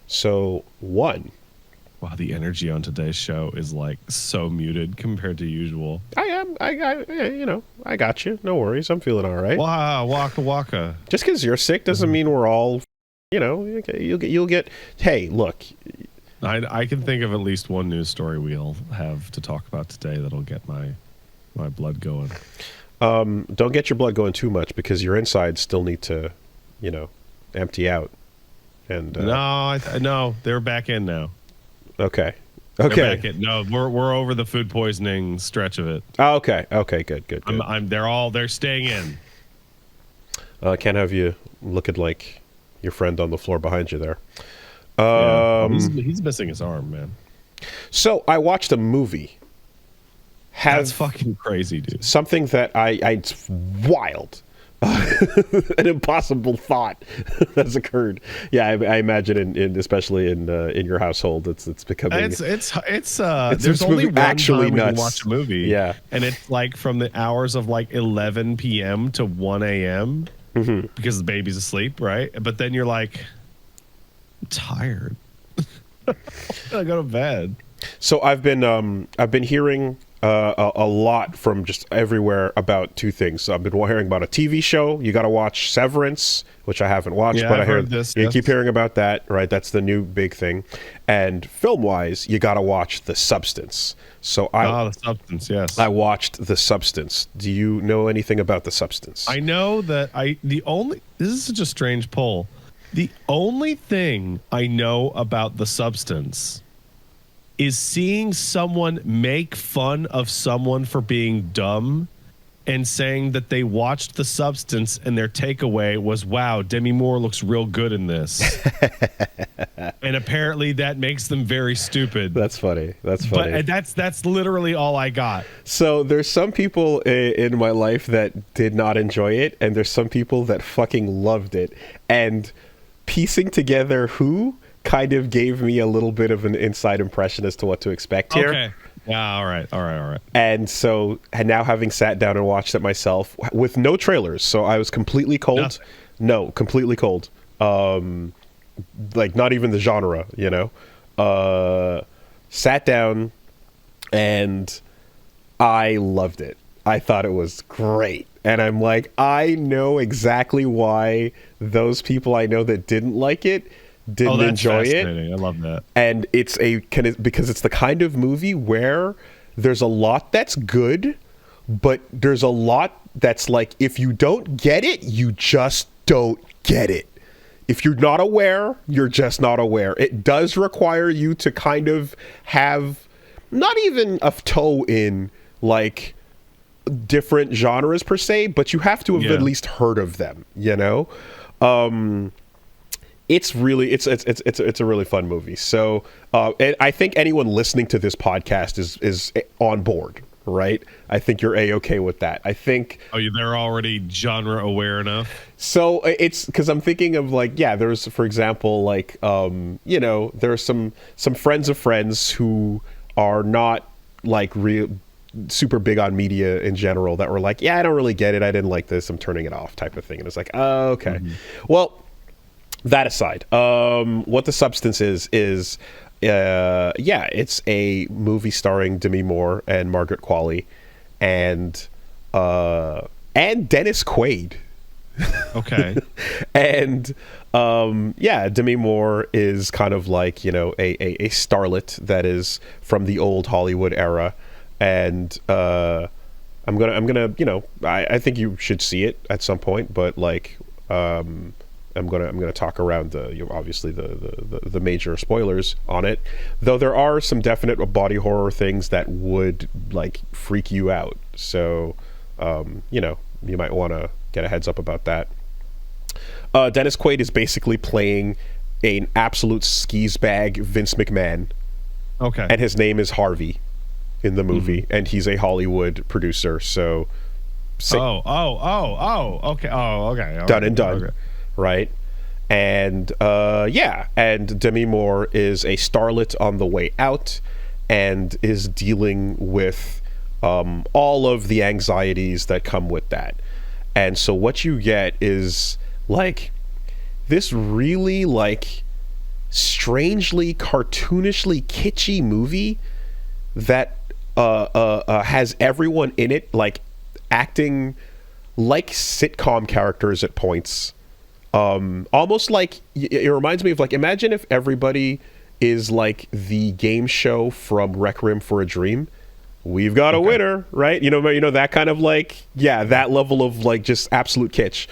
So, one, Wow, the energy on today's show is like so muted compared to usual. I am. I got you. No worries. I'm feeling all right. Wow, waka waka. Just because you're sick doesn't mean we're all, you'll get. Hey, look. I can think of at least one news story we'll have to talk about today that'll get my blood going. Don't get your blood going too much because your insides still need to, empty out. And no, they're back in now. Okay. They're back in. No, we're over the food poisoning stretch of it. Oh, okay. Okay. Good. They're staying in. I can't have you looking like your friend on the floor behind you there. He's missing his arm, man. So I watched a movie. That's fucking crazy, dude. Something that it's wild. An impossible thought has occurred. Yeah, I imagine especially in your household, it's becoming. It's there's only one actually time nuts. we can watch a movie. Yeah, and it's like from the hours of like 11 p.m. to 1 a.m. Because the baby's asleep, right? But then you're like, I'm tired. I go to bed. So I've been hearing a lot from just everywhere about two things. So I've been hearing about a TV show. You got to watch Severance, which I haven't watched, but I heard this. You keep hearing about that, right? That's the new big thing. And film-wise, you got to watch The Substance. So The Substance, yes. I watched The Substance. Do you know anything about The Substance? I know that this is such a strange poll. The only thing I know about The Substance is seeing someone make fun of someone for being dumb and saying that they watched The Substance and their takeaway was, wow, Demi Moore looks real good in this. And apparently that makes them very stupid. That's funny. But that's literally all I got. So there's some people in my life that did not enjoy it, and there's some people that fucking loved it. And piecing together who kind of gave me a little bit of an inside impression as to what to expect here. Okay. Yeah, all right. And so, now having sat down and watched it myself with no trailers, so I was completely cold. Nothing. No, completely cold. Like not even the genre, sat down and I loved it. I thought it was great. And I'm like, I know exactly why those people I know that didn't like it didn't enjoy it. I love that. And because it's the kind of movie where there's a lot that's good, but there's a lot that's like, if you don't get it, you just don't get it. If you're not aware, you're just not aware. It does require you to kind of have not even a toe in like different genres per se, but you have to have at least heard of them, It's really it's a really fun movie. So and I think anyone listening to this podcast is on board, right? I think you're a-okay with that. I think they're already genre aware enough. So it's because I'm thinking of like, there's, for example, like there are some friends of friends who are not like real super big on media in general that were like, I don't really get it, I didn't like this, I'm turning it off, type of thing. And it's like, oh, okay. Well, that aside, what The Substance is it's a movie starring Demi Moore and Margaret Qualley and Dennis Quaid. Okay. And Demi Moore is kind of like, a starlet that is from the old Hollywood era. And I'm gonna I think you should see it at some point, but like I'm gonna talk around obviously the major spoilers on it, though there are some definite body horror things that would like freak you out. So you might want to get a heads up about that. Dennis Quaid is basically playing an absolute skis bag Vince McMahon. Okay. And his name is Harvey in the movie, and he's a Hollywood producer. So. Okay. Okay. Done and done. Okay. Right. And and Demi Moore is a starlet on the way out and is dealing with all of the anxieties that come with that. And so what you get is like this really like strangely cartoonishly kitschy movie that has everyone in it like acting like sitcom characters at points. Almost like it reminds me of like, imagine if everybody is like the game show from Requiem for a Dream. We've got a winner, right? You know that kind of like, yeah, that level of like just absolute kitsch.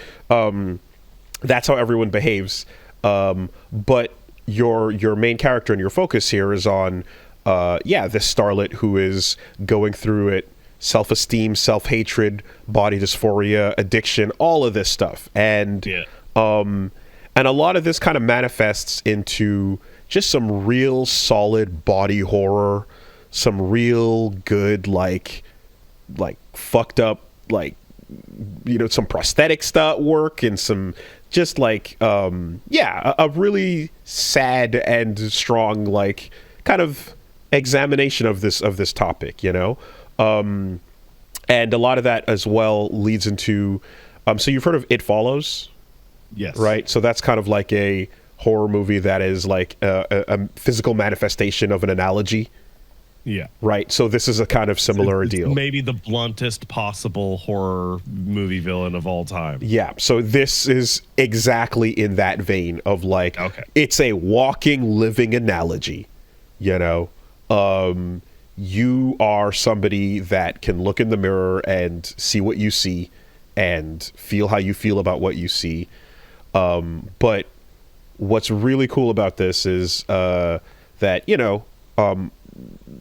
That's how everyone behaves. But your main character and your focus here is on this starlet who is going through it, self-esteem, self-hatred, body dysphoria, addiction, all of this stuff. And a lot of this kind of manifests into just some real solid body horror, some real good like fucked up like, you know, some prosthetic stuff work, and some just like a really sad and strong like kind of examination of this topic, you know. And a lot of that as well leads into so you've heard of It Follows? Yes. Right? So that's kind of like a horror movie that is like a physical manifestation of an analogy. Yeah. Right. So this is a kind of similar deal. Maybe the bluntest possible horror movie villain of all time. Yeah. So this is exactly in that vein of like, it's a walking, living analogy. You know, you are somebody that can look in the mirror and see what you see and feel how you feel about what you see. But what's really cool about this is that, you know,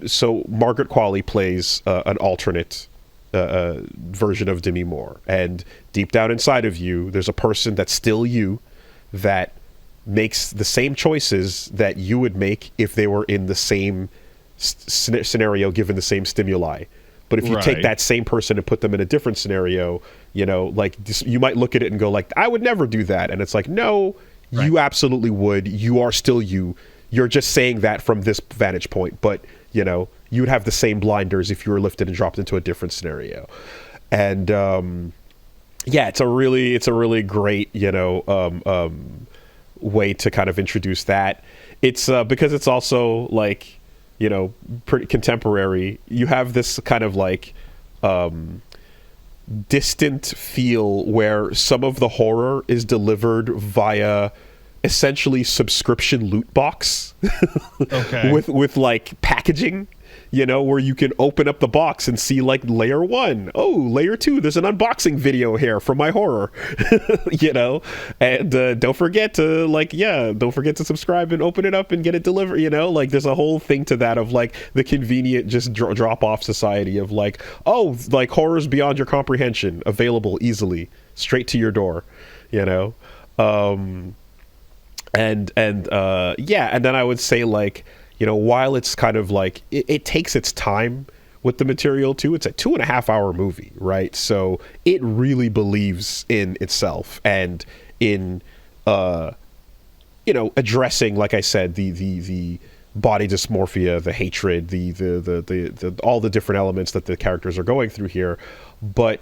so Margaret Qualley plays an alternate version of Demi Moore, and deep down inside of you, there's a person that's still you that makes the same choices that you would make if they were in the same scenario, given the same stimuli. But if you take that same person and put them in a different scenario, you know, like you might look at it and go like, I would never do that. And it's like, no, you absolutely would. You are still you. You're just saying that from this vantage point, but you know, you would have the same blinders if you were lifted and dropped into a different scenario. And it's a really great, you know, way to kind of introduce that. It's because it's also like, you know, pretty contemporary. You have this kind of like distant feel where some of the horror is delivered via essentially subscription loot box with like packaging, you know, where you can open up the box and see like layer 1, layer 2, there's an unboxing video here for my horror. You know, and don't forget to subscribe and open it up and get it delivered, you know. Like there's a whole thing to that of like the convenient just drop off society of like, like horrors beyond your comprehension, available easily straight to your door, you know. And then I would say, like, you know, while it's kind of like it takes its time with the material too, it's a 2.5 hour movie, right? So it really believes in itself and in you know, addressing, like I said, the body dysmorphia, the hatred, the all the different elements that the characters are going through here, but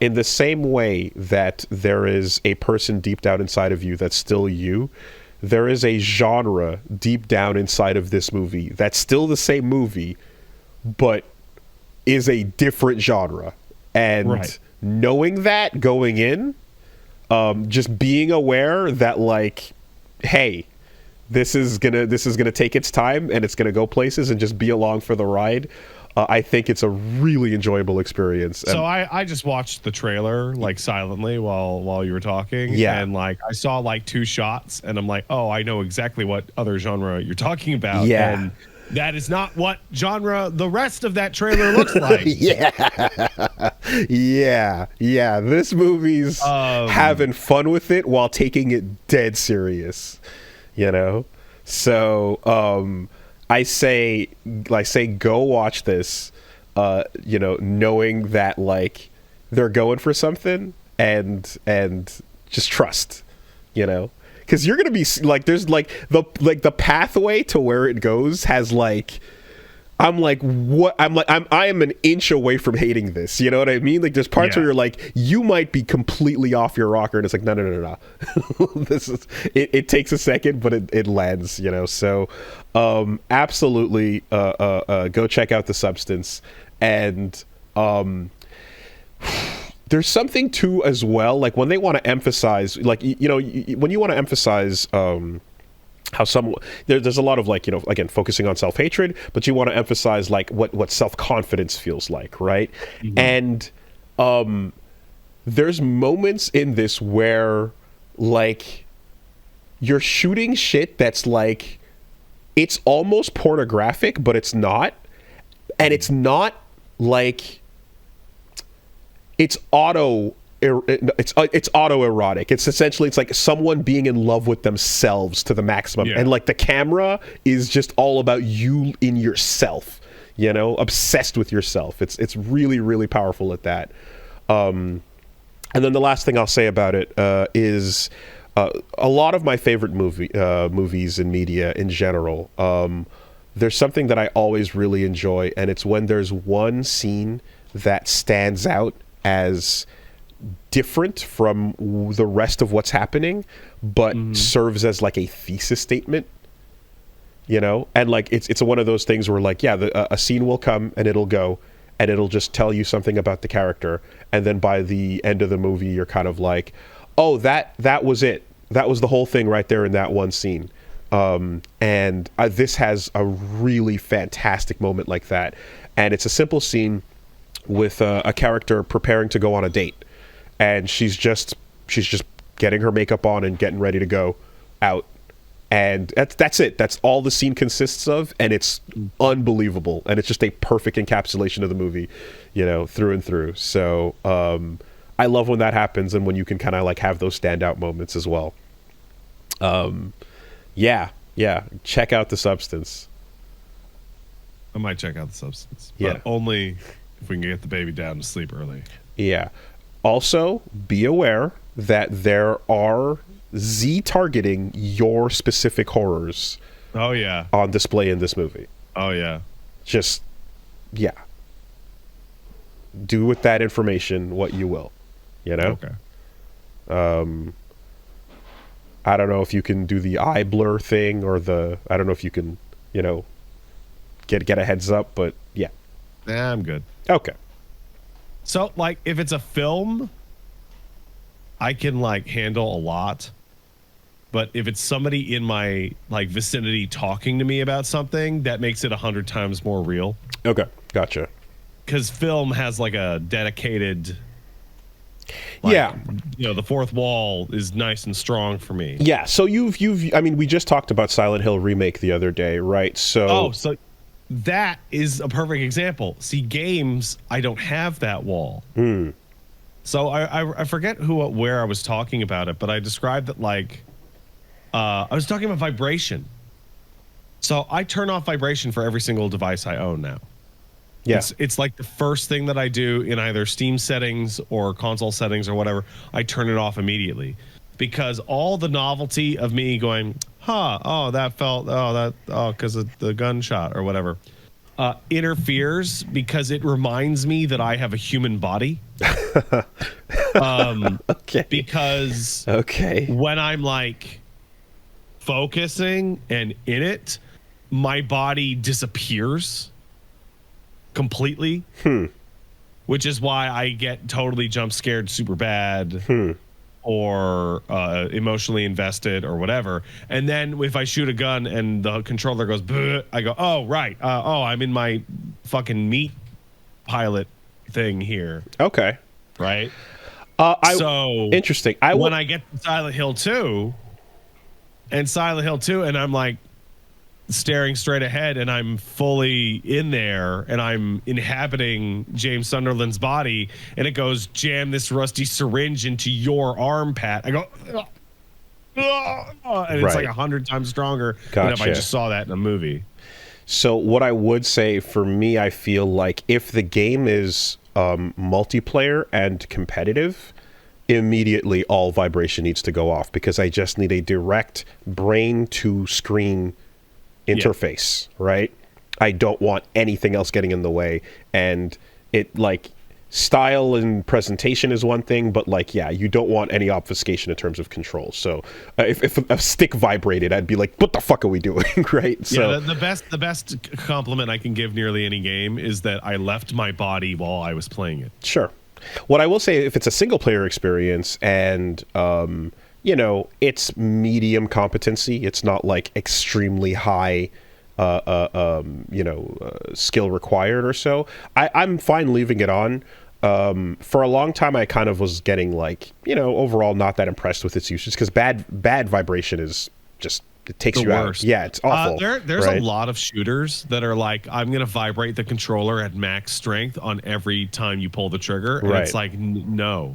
in the same way that there is a person deep down inside of you that's still you, there is a genre deep down inside of this movie that's still the same movie, but is a different genre. And knowing that going in, just being aware that like, hey, this is gonna take its time and it's gonna go places, and just be along for the ride. I think it's a really enjoyable experience. So I just watched the trailer like silently while you were talking. Yeah. And like I saw like 2 shots and I'm like, oh, I know exactly what other genre you're talking about. Yeah. And that is not what genre the rest of that trailer looks like. Yeah. This movie's having fun with it while taking it dead serious, you know? So, I say go watch this, you know, knowing that like they're going for something, and just trust, you know, because you're gonna be like, there's like the pathway to where it goes has like I'm like, what? I am an inch away from hating this. You know what I mean? Like, there's parts where you're like, you might be completely off your rocker, and it's like, no. This is it takes a second, but it lands. You know, so absolutely, go check out The Substance, and there's something too as well. Like when they want to emphasize, like when you want to emphasize. How there's a lot of like, again, focusing on self-hatred, but you want to emphasize like what self-confidence feels like, right? And there's moments in this where like you're shooting shit that's like, it's almost pornographic, but it's not. And it's not like, it's autoerotic. It's essentially, it's like someone being in love with themselves to the maximum. And like the camera is just all about you in yourself, obsessed with yourself. It's really, really powerful at that. And then the last thing I'll say about it is a lot of my favorite movies and media in general. There's something that I always really enjoy, and it's when there's one scene that stands out as different from the rest of what's happening, but serves as like a thesis statement, and like it's one of those things where like, a scene will come and it'll go and it'll just tell you something about the character, and then by the end of the movie you're kind of like, oh, that was it, that was the whole thing right there in that one scene. And this has a really fantastic moment like that, and it's a simple scene with a character preparing to go on a date. And she's just getting her makeup on and getting ready to go out, and that's it. That's all the scene consists of, and it's unbelievable. And it's just a perfect encapsulation of the movie, through and through. So I love when that happens, and when you can kind of like have those standout moments as well. Check out The Substance. I might check out The Substance, but only if we can get the baby down to sleep early. Yeah. Also, be aware that there are Z-targeting your specific horrors. Oh, yeah. On display in this movie. Oh, yeah. Just, do with that information what you will, Okay. I don't know if you can do the eye blur thing or I don't know if you can, get a heads up, but yeah. Nah, I'm good. Okay. So, like, if it's a film, I can, like, handle a lot. But if it's somebody in my, like, vicinity talking to me about something, that makes it 100 times more real. Okay, gotcha. Because film has, like, a dedicated... Like, the fourth wall is nice and strong for me. Yeah, so I mean, we just talked about Silent Hill Remake the other day, right? So... so that is a perfect example. See, games, I don't have that wall. So I forget where I was talking about it, but I described it like I was talking about vibration. So I turn off vibration for every single device I own now. Yeah, it's like the first thing that I do in either Steam settings or console settings or whatever. I turn it off immediately because all the novelty of me going, because of the gunshot or whatever, interferes because it reminds me that I have a human body. Okay. Because when I'm like focusing and in it, my body disappears completely. Which is why I get totally jump scared super bad. Or emotionally invested or whatever. And then if I shoot a gun and the controller goes, I go, oh, right. I'm in my fucking meat pilot thing here. Okay. Right? So interesting. When I get to Silent Hill 2 and I'm like staring straight ahead and I'm fully in there and I'm inhabiting James Sunderland's body and it goes, jam this rusty syringe into your arm, Pat. I go, and it's like 100 times stronger than if I just saw that in a movie. So what I would say for me, I feel like if the game is multiplayer and competitive, immediately all vibration needs to go off because I just need a direct brain to screen interface, right? I don't want anything else getting in the way. And it, like, style and presentation is one thing, but, like, yeah, you don't want any obfuscation in terms of control. So if a stick vibrated, I'd be like, what the fuck are we doing? Right? So yeah, the best compliment I can give nearly any game is that I left my body while I was playing it. sure. What I will say, if it's a single player experience and you know, it's medium competency, it's not like extremely high skill required or so, I'm fine leaving it on. For a long time, I kind of was getting, like, you know, overall not that impressed with its usage, because bad vibration is just, it takes The you worst. out. Yeah, it's awful. There's right? a lot of shooters that are like, I'm going to vibrate the controller at max strength on every time you pull the trigger. And Right. it's like, no.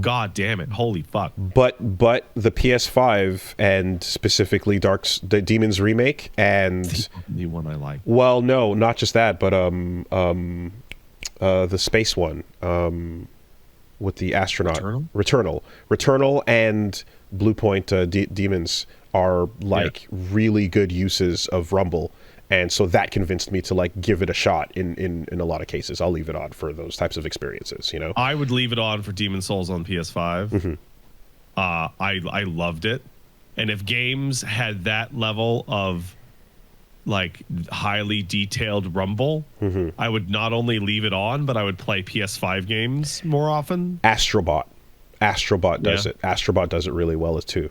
God damn it. Holy fuck. But the PS5 and specifically the Demon's Remake and The one I like. well, no, not just that, but the space one with the astronaut Returnal and Blue Point Demons are like really good uses of Rumble, and so that convinced me to like give it a shot. In a lot of cases, I'll leave it on for those types of experiences. You know, I would leave it on for Demon Souls on PS5. Mm-hmm. I loved it, and if games had that level of like highly detailed rumble, Mm-hmm. I would not only leave it on, but I would play PS5 games more often. Astrobot does Yeah. it. Astrobot does it really well too.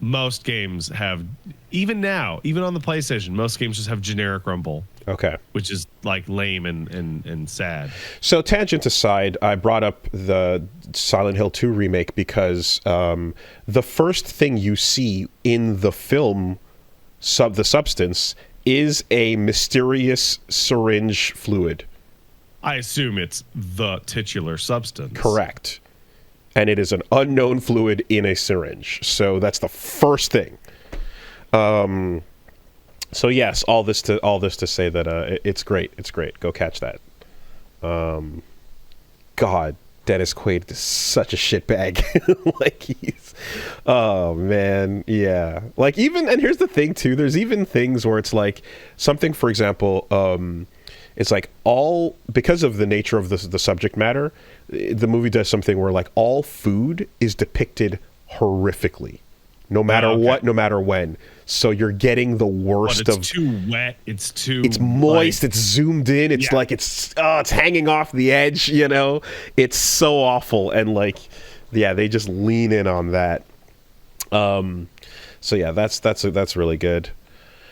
Most games have, even now, even on the PlayStation, most games just have generic rumble, Okay. which is like lame and sad. So, tangent aside, I brought up the Silent Hill 2 remake because the first thing you see in the film, the substance, is a mysterious syringe fluid. I assume it's the titular substance. Correct. And it is an unknown fluid in a syringe. So that's the first thing. So yes, all this to say that it's great. It's great. Go catch that. God, Dennis Quaid is such a shitbag. Like he's, oh man, yeah. Like even, and here's the thing too. There's even things where it's like something, for example, it's like all, because of the nature of the subject matter, the movie does something where like all food is depicted horrififically, no matter what, no matter when. So you're getting the worst But of. it's too wet. It's moist. like, it's zoomed in. It's like it's hanging off the edge. You know, it's so awful. And like, yeah, they just lean in on that. So yeah, that's really good.